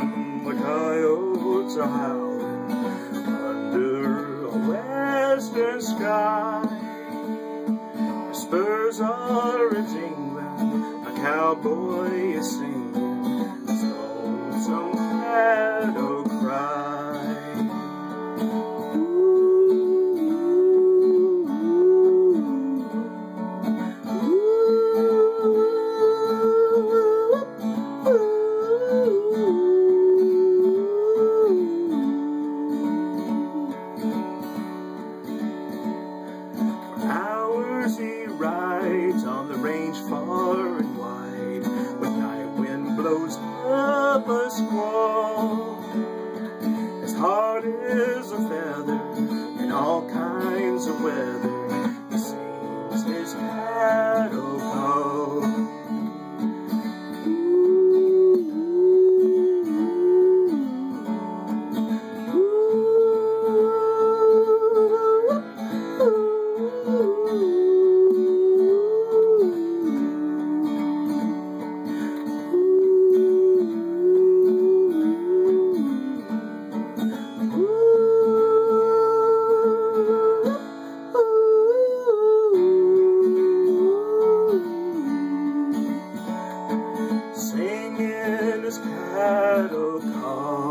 when the coyotes are howling under a western sky. The spurs are a-jingling, a cowboy is singing his lonesome cattle cry. He rides on the range far and wide, when night wind blows up a squall. As hard as a feather in all kinds of weather, he sings his cattle call. Singing his cattle call.